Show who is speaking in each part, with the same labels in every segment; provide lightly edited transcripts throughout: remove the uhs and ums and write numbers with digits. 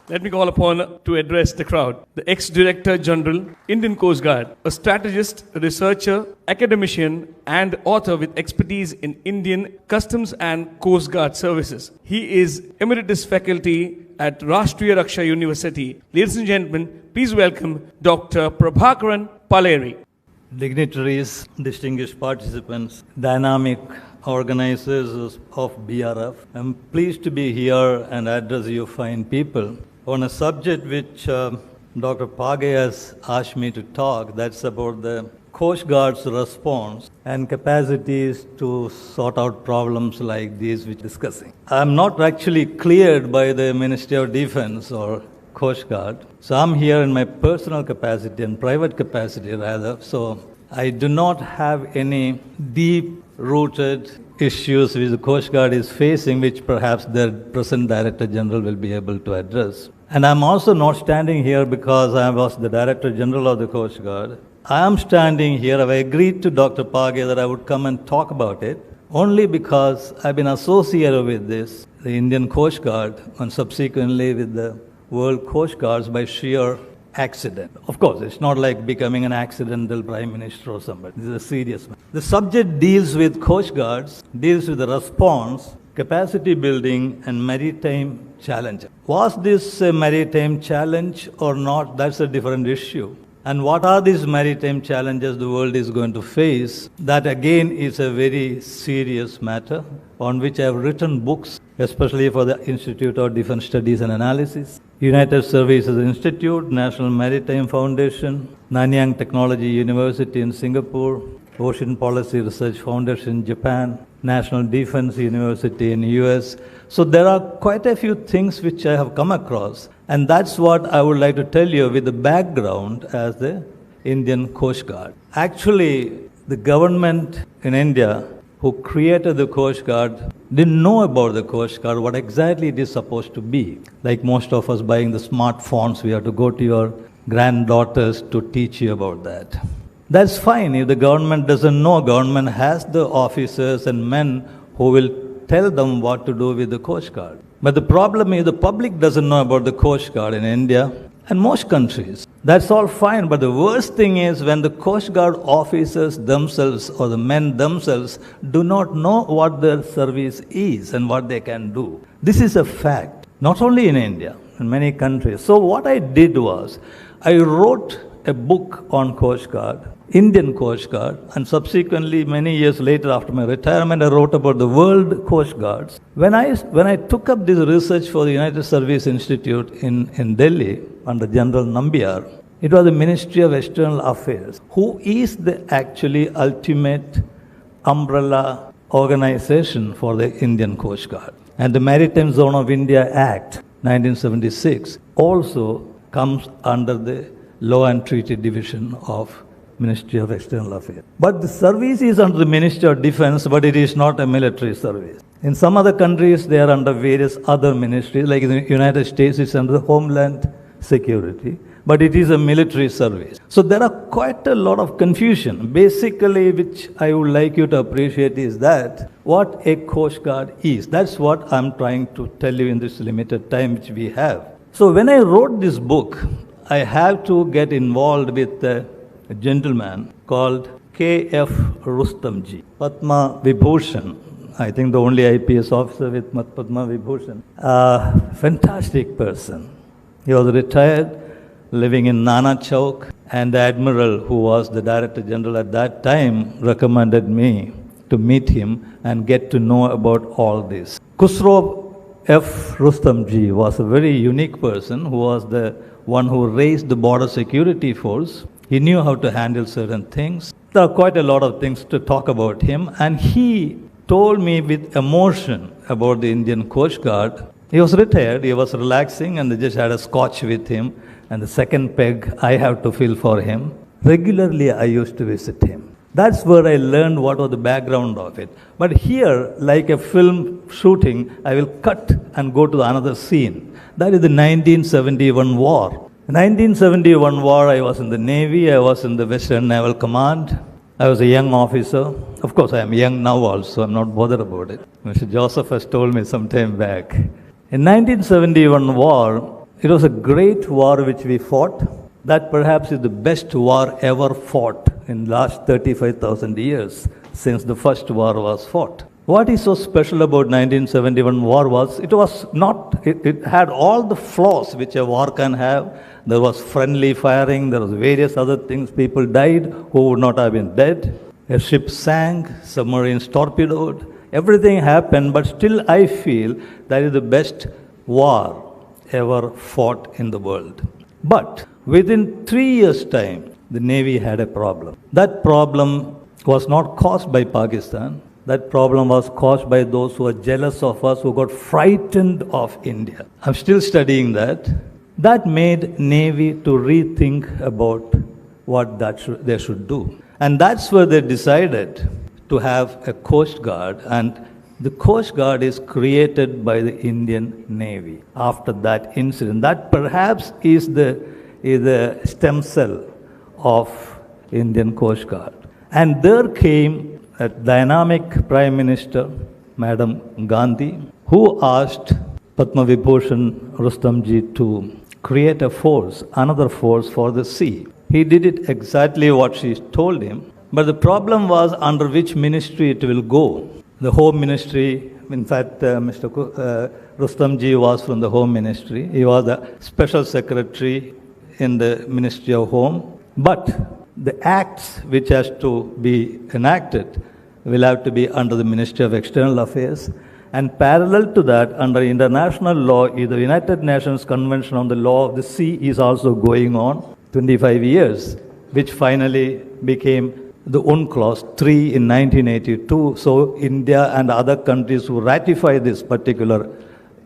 Speaker 1: Let me call upon to address the crowd the ex-Director General, Indian Coast Guard, a strategist, researcher, academician, and author with expertise in Indian Customs and Coast Guard services. He is emeritus faculty at Rashtriya Raksha University. Ladies and gentlemen, please welcome Dr. Prabhakaran Paleri.
Speaker 2: Dignitaries, distinguished participants, dynamic organizers of BRF, I'm pleased to be here and address you fine people on a subject which Dr. Page has asked me to talk. That's about the Coast Guard's response and capacities to sort out problems like these which we're discussing. I'm not actually cleared by the Ministry of Defense or Coast Guard. So I'm here in my personal capacity and private capacity rather. So I do not have any deep-rooted issues which the Coast Guard is facing, which perhaps their present Director General will be able to address. And I'm also not standing here because I was the Director General of the Coast Guard. I am standing here, I agreed to Dr. Page that I would come and talk about it, only because I've been associated with this, the Indian Coast Guard, and subsequently with the World Coast Guards by sheer accident. Of course, it's not like becoming an accidental Prime Minister or somebody. This is a serious matter. The subject deals with Coast Guards, deals with the response, capacity building, and maritime challenge. Was this a maritime challenge or not? That's a different issue. And what are these maritime challenges the world is going to face? That again is a very serious matter on which I have written books, especially for the Institute of Defense Studies and Analysis, United Services Institute, National Maritime Foundation, Nanyang Technology University in Singapore, Ocean Policy Research Foundation in Japan, National Defense University in US. So there are quite a few things which I have come across, and that's what I would like to tell you with the background as the Indian Coast Guard. Actually, the government in India who created the Coast Guard didn't know about the Coast Guard, what exactly it is supposed to be. Like most of us buying the smartphones, we have to go to your granddaughters to teach you about that. That's fine. If the government doesn't know, government has the officers and men who will tell them what to do with the Coast Guard. But the problem is the public doesn't know about the Coast Guard in India and most countries. That's all fine, but the worst thing is when the Coast Guard officers themselves or the men themselves do not know what their service is and what they can do. This is a fact, not only in India, in many countries. So what I did was, I wrote a book on Coast Guard, Indian Coast Guard, and subsequently many years later after my retirement I wrote about the World Coast Guards. When I took up this research for the United Service Institute in Delhi under General Nambiar, it was the Ministry of External Affairs, who is the actually ultimate umbrella organization for the Indian Coast Guard. And the Maritime Zone of India Act 1976 also comes under the Law and Treaty Division of Ministry of External Affairs. But the service is under the Ministry of Defense, but it is not a military service. In some other countries, they are under various other ministries, like in the United States, it's under the Homeland Security, but it is a military service. So there are quite a lot of confusion. Basically, which I would like you to appreciate is that what a Coast Guard is. That's what I'm trying to tell you in this limited time which we have. So when I wrote this book, I have to get involved with a gentleman called K.F. Rustamji, Padma Vibhushan. I think the only IPS officer with Padma Vibhushan. Fantastic person. He was retired, living in Nana Chowk, and the admiral who was the Director General at that time recommended me to meet him and get to know about all this. Khusro F. Rustamji was a very unique person who was the one who raised the border security force. He knew how to handle certain things. There are quite a lot of things to talk about him, and he told me with emotion about the Indian Coast Guard. He was retired, he was relaxing, and they just had a scotch with him, and the second peg I have to fill for him. Regularly I used to visit him. That's where I learned what was the background of it. But here, like a film shooting, I will cut and go to another scene. That is the 1971 war. In 1971 war, I was in the Navy, I was in the Western Naval Command. I was a young officer. Of course, I am young now also, I'm not bothered about it. Mr. Joseph has told me some time back. In 1971 war, It was a great war which we fought. That perhaps is the best war ever fought in the last 35,000 years since the first war was fought. What is so special about 1971 war was it had all the flaws which a war can have. There was friendly firing, there was various other things. People died who would not have been dead. A ship sank, submarines torpedoed. Everything happened, but still I feel that is the best war ever fought in the world. But within 3 years' time, the Navy had a problem. That problem was not caused by Pakistan. That problem was caused by those who were jealous of us, who got frightened of India. I'm still studying that. That made Navy to rethink about what they should do. And that's where they decided to have a Coast Guard, and the Coast Guard is created by the Indian Navy after that incident. That perhaps is the stem cell of Indian Coast Guard. And there came a dynamic Prime Minister, Madam Gandhi, who asked Padma Vibhushan Rustamji to create a force, another force for the sea. He did it exactly what she told him. But the problem was under which ministry it will go. The Home Ministry, in fact, Mr. Rustamji was from the Home Ministry. He was the Special Secretary in the Ministry of Home. But the acts which has to be enacted will have to be under the Ministry of External Affairs. And parallel to that, under international law, the United Nations Convention on the Law of the Sea is also going on, 25 years, which finally became the UNCLOS 3 in 1982. So India and other countries who ratify this particular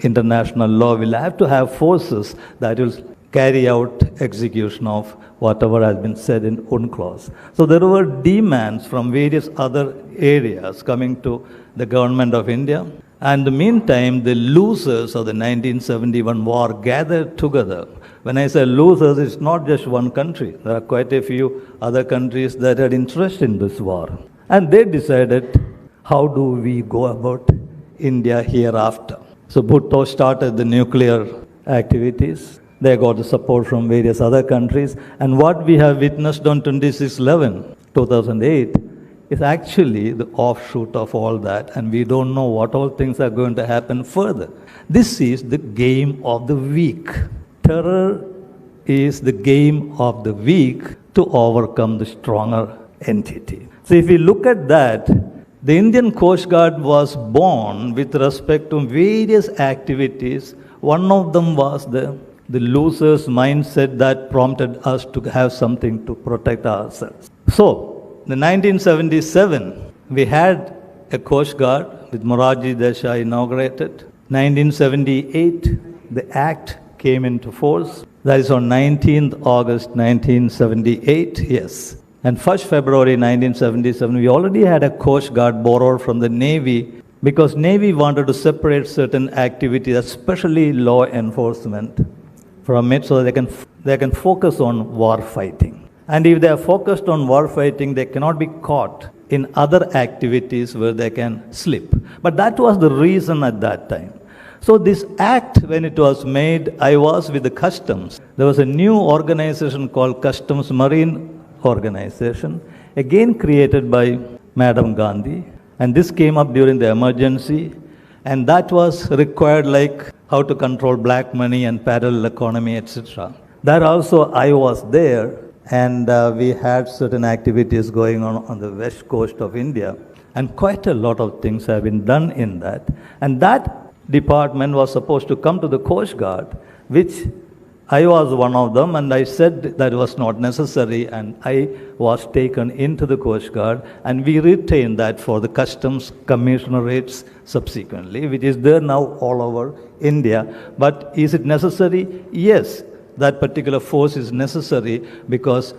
Speaker 2: international law will have to have forces that will carry out execution of whatever has been said in UNCLOS. So there were demands from various other areas coming to the government of India. And in the meantime, the losers of the 1971 war gathered together. When I say losers, it's not just one country. There are quite a few other countries that had interest in this war. And they decided, how do we go about India hereafter? So Bhutto started the nuclear activities. They got the support from various other countries. And what we have witnessed on 26/11/2008 is actually the offshoot of all that. And we don't know what all things are going to happen further. This is the game of the weak. Terror is the game of the weak to overcome the stronger entity. So if we look at that, the Indian Coast Guard was born with respect to various activities. One of them was the loser's mindset that prompted us to have something to protect ourselves. So, in 1977, we had a Coast Guard with Morarji Desai inaugurated. 1978, the Act came into force. That is on 19th August 1978, yes. And 1st February 1977, we already had a Coast Guard borrowed from the Navy because Navy wanted to separate certain activities, especially law enforcement, from it so that they can focus on war fighting. And if they are focused on war fighting, they cannot be caught in other activities where they can slip. But that was the reason at that time. So this act, when it was made, I was with the customs. There was a new organization called Customs Marine Organization, again created by Madam Gandhi. And this came up during the emergency. And that was required, like how to control black money and parallel economy, etc. That also I was there, and we had certain activities going on the west coast of India. And quite a lot of things have been done in that. And that department was supposed to come to the Coast Guard, which I was one of them, and I said that was not necessary, and I was taken into the Coast Guard, and we retained that for the customs commissionerates subsequently, which is there now all over India. But is it necessary? Yes, that particular force is necessary because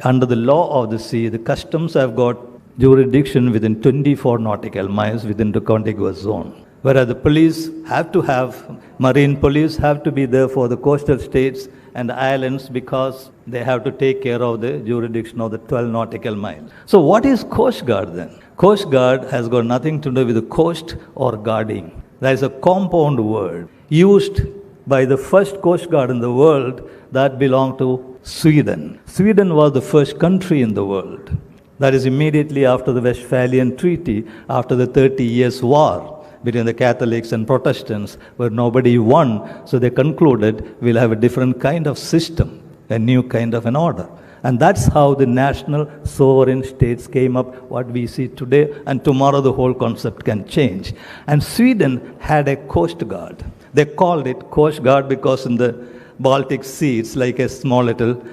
Speaker 2: under the law of the sea, the customs have got jurisdiction within 24 nautical miles within the contiguous zone. Whereas the police have to have, marine police have to be there for the coastal states and islands because they have to take care of the jurisdiction of the 12 nautical miles. So what is Coast Guard then? Coast Guard has got nothing to do with the coast or guarding. That is a compound word used by the first Coast Guard in the world that belonged to Sweden. Sweden was the first country in the world. That is immediately after the Westphalian Treaty, after the 30 Years' War between the Catholics and Protestants, where nobody won. So they concluded we'll have a different kind of system, a new kind of an order. And that's how the national sovereign states came up, what we see today, and tomorrow the whole concept can change. And Sweden had a Coast Guard. They called it Coast Guard because in the Baltic Sea, it's like a small little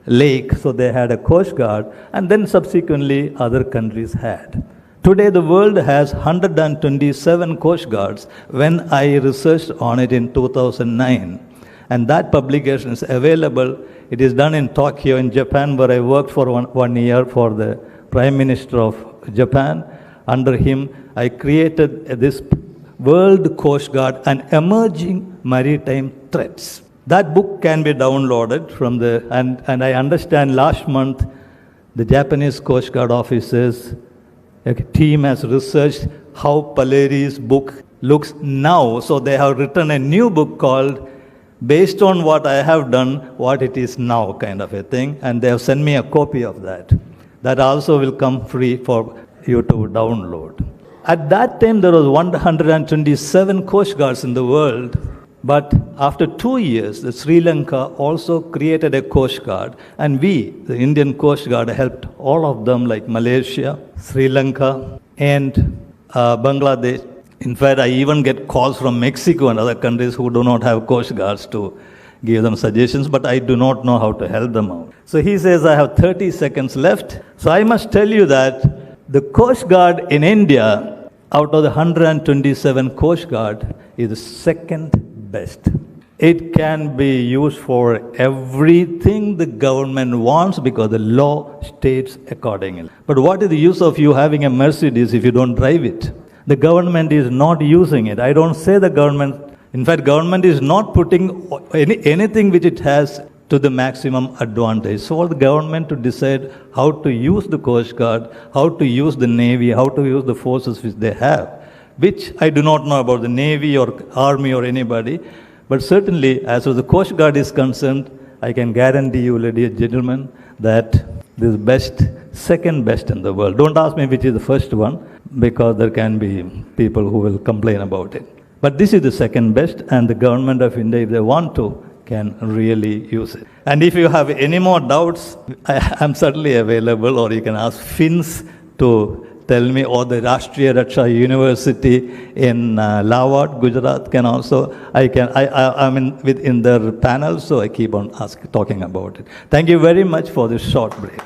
Speaker 2: lake, so they had a Coast Guard, and then subsequently other countries had. Today the world has 127 Coast Guards when I researched on it in 2009. And that publication is available. It is done in Tokyo in Japan, where I worked for one year for the Prime Minister of Japan. Under him, I created this World Coast Guard and Emerging Maritime Threats. That book can be downloaded from the, and I understand last month the Japanese Coast Guard officers, a team has researched how Paleri's book looks now. So they have written a new book called Based on What I Have Done, What It Is Now, kind of a thing. And they have sent me a copy of that. That also will come free for you to download. At that time, there was 127 Coast Guards in the world. But after 2 years, the Sri Lanka also created a Coast Guard. And we, the Indian Coast Guard, helped all of them, like Malaysia, Sri Lanka, and Bangladesh. In fact, I even get calls from Mexico and other countries who do not have Coast Guards to give them suggestions, but I do not know how to help them out. So he says, I have 30 seconds left. So I must tell you that the Coast Guard in India, out of the 127 Coast Guard, is the second best. It can be used for everything the government wants because the law states accordingly. But what is the use of you having a Mercedes if you don't drive it? The government is not using it. I don't say the government. In fact, government is not putting anything which it has to the maximum advantage. So for the government to decide how to use the Coast Guard, how to use the Navy, how to use the forces which they have, which I do not know about the Navy or Army or anybody. But certainly, as far as the Coast Guard is concerned, I can guarantee you, ladies and gentlemen, that this is best, second best in the world. Don't ask me which is the first one, because there can be people who will complain about it. But this is the second best, and the government of India, if they want to, can really use it. And if you have any more doubts, I am certainly available, or you can ask Finns to tell me, or the Rashtriya Raksha University in Lawat, Gujarat can also, I'm in their panel, so I keep on talking about it. Thank you very much for this short break.